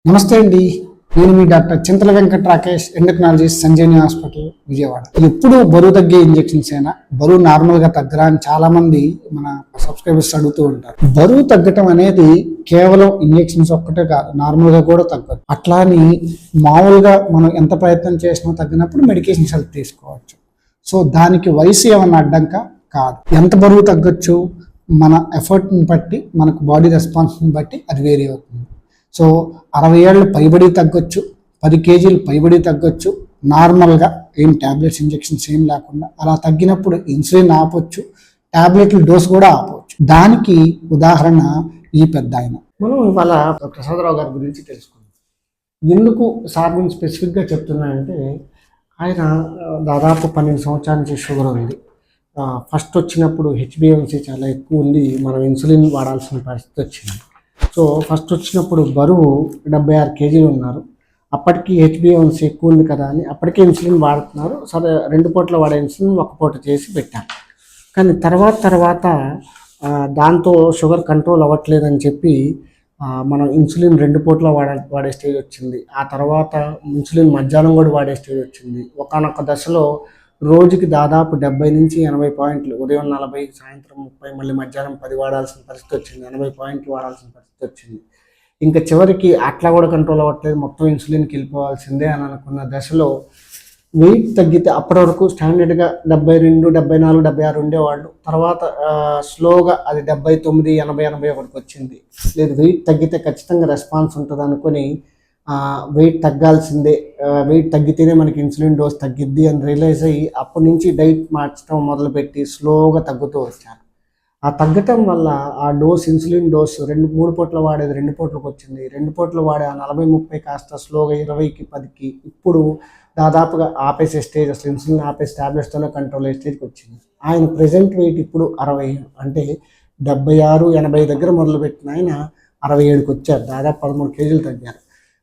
నమస్తే అండి. నేను మీ డాక్టర్ చింతల వెంకట రాకేష్, ఎండోక్రాలజిస్ట్, సంజీవని హాస్పిటల్, విజయవాడ. ఎప్పుడు బరువు తగ్గే ఇంజెక్షన్స్ అయినా బరువు నార్మల్ గా తగ్గరా అని చాలా మంది మన సబ్స్క్రైబర్స్ అడుగుతూ ఉంటారు. బరువు తగ్గటం అనేది కేవలం ఇంజెక్షన్స్ ఒక్కటే కాదు, నార్మల్ గా కూడా తగ్గదు. అట్లాని మామూలుగా మనం ఎంత ప్రయత్నం చేసినా తగ్గినప్పుడు మెడికేషన్స్ హెల్ప్ తీసుకోవచ్చు. సో దానికి వయసు ఏమన్నా అడ్డంక కాదు. ఎంత బరువు తగ్గొచ్చు, మన ఎఫర్ట్ని బట్టి, మనకు బాడీ రెస్పాన్స్ని బట్టి అది వేరీ అవుతుంది. సో 60 ఏళ్ళు పైబడి తగ్గొచ్చు, 10 కేజీలు పైబడి తగ్గొచ్చు, నార్మల్గా ఏం ట్యాబ్లెట్స్ ఇంజెక్షన్స్ ఏం లేకుండా. అలా తగ్గినప్పుడు ఇన్సులిన్ ఆపొచ్చు, ట్యాబ్లెట్ల డోస్ కూడా ఆపవచ్చు. దానికి ఉదాహరణ ఈ పెద్ద ఆయన. మనం ఇవాళ ప్రసాదరావు గారి గురించి తెలుసుకుందాం. ఎందుకు సార్ గురించి స్పెసిఫిక్గా చెప్తున్నానంటే, ఆయన దాదాపు 12 సంవత్సరాల నుంచి షుగర్ ఉంది. ఫస్ట్ వచ్చినప్పుడు హెచ్బిఎన్సీ చాలా ఎక్కువ ఉంది, మనం ఇన్సులిన్ వాడాల్సిన పరిస్థితి వచ్చింది. సో ఫస్ట్ వచ్చినప్పుడు బరువు 76 కేజీలు ఉన్నారు. అప్పటికి హెచ్బిఎన్సీ ఎక్కువ ఉంది కదా అని అప్పటికే ఇన్సులిన్ వాడుతున్నారు. సరే 2 పూటలు వాడే ఇన్సులిన్ 1 పూట చేసి పెట్టాను. కానీ తర్వాత దాంతో షుగర్ కంట్రోల్ అవ్వట్లేదని చెప్పి మనం ఇన్సులిన్ 2 పూటలు వాడే స్టేజ్ వచ్చింది. ఆ తర్వాత ఇన్సులిన్ మధ్యాహ్నం కూడా వాడే స్టేజ్ వచ్చింది. ఒకానొక దశలో రోజుకి దాదాపు 70 నుంచి 80 పాయింట్లు, ఉదయం 40, సాయంత్రం 30, మళ్ళీ మధ్యాహ్నం 10 వాడాల్సిన పరిస్థితి వచ్చింది. 80 పాయింట్లు వాడాల్సిన పరిస్థితి వచ్చింది. ఇంకా చివరికి అట్లా కూడా కంట్రోల్ అవ్వట్లేదు, మొత్తం ఇన్సులిన్కి వెళ్ళిపోవాల్సిందే అని అనుకున్న దశలో వెయిట్ తగ్గితే, అప్పటి వరకు స్టాండర్డ్గా 72, 74, 76 ఉండేవాళ్ళు. తర్వాత స్లోగా అది 79, 80, 81 వచ్చింది. లేదు, వెయిట్ తగ్గితే ఖచ్చితంగా రెస్పాన్స్ ఉంటుంది అనుకుని వెయిట్ తగ్గాల్సిందే, వెయిట్ తగ్గితేనే మనకి ఇన్సులిన్ డోస్ తగ్గిద్ది అని రియలైజ్ అయ్యి అప్పటి నుంచి డైట్ మార్చడం మొదలుపెట్టి స్లోగా తగ్గుతూ వచ్చారు. ఆ తగ్గటం వల్ల ఆ డోస్, ఇన్సులిన్ డోస్ 2-3 పూటలు వాడేది 2 పూటలకు వచ్చింది. 2 పూటలు వాడే ఆ 40-30 కాస్త స్లోగా 20కి 10కి, ఇప్పుడు దాదాపుగా ఆపేసే స్టేజ్, అసలు ఇన్సులిన్ ఆపేసి ట్యాబ్లెట్స్తోనే కంట్రోల్ అయ్యే స్టేజ్కి వచ్చింది. ఆయన ప్రెజెంట్ వెయిట్ ఇప్పుడు 60, అంటే 76, 80 దగ్గర మొదలుపెట్టిన ఆయన 67కి వచ్చారు. దాదాపు 13 కేజీలు తగ్గారు.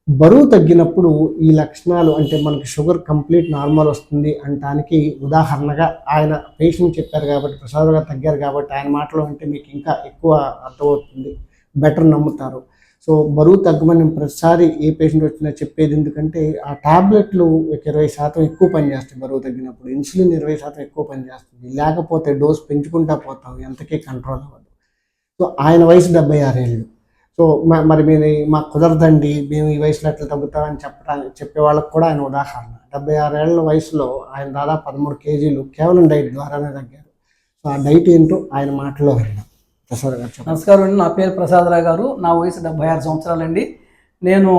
బరువు తగ్గినప్పుడు ఈ లక్షణాలు, అంటే మనకి షుగర్ కంప్లీట్ నార్మల్ వస్తుంది అనటానికి ఉదాహరణగా ఆయన పేషెంట్ చెప్పారు కాబట్టి, ప్రసాద్ గారు తగ్గారు కాబట్టి ఆయన మాటలో అంటే మీకు ఇంకా ఎక్కువ అర్థమవుతుంది, బెటర్ నమ్ముతారు. సో బరువు తగ్గమని ప్రతిసారి ఏ పేషెంట్ వచ్చినా చెప్పేది ఎందుకంటే, ఆ ట్యాబ్లెట్లు 20% ఎక్కువ పనిచేస్తాయి బరువు తగ్గినప్పుడు, ఇన్సులిన్ 20% ఎక్కువ పనిచేస్తుంది. లేకపోతే డోస్ పెంచుకుంటా పోతాం, ఎంతకీ కంట్రోల్ అవ్వదు. సో ఆయన వయసు 76 ఏళ్ళు. సో మరి మీరు మాకు కుదరదండి, మేము ఈ వయసులో ఎట్లా తగ్గుతామని చెప్పే వాళ్ళకి కూడా ఆయన ఉదాహరణ. 76 ఏళ్ళ వయసులో ఆయన దాదాపు 13 కేజీలు కేవలం డైట్ ద్వారానే తగ్గారు. సో ఆ డైట్ ఏంటో ఆయన మాటలో విన్నాం. ప్రసాద్ గారు చెప్పండి. నమస్కారం అండి, నా పేరు ప్రసాదరావు గారు, నా వయసు 76 సంవత్సరాలండి. నేను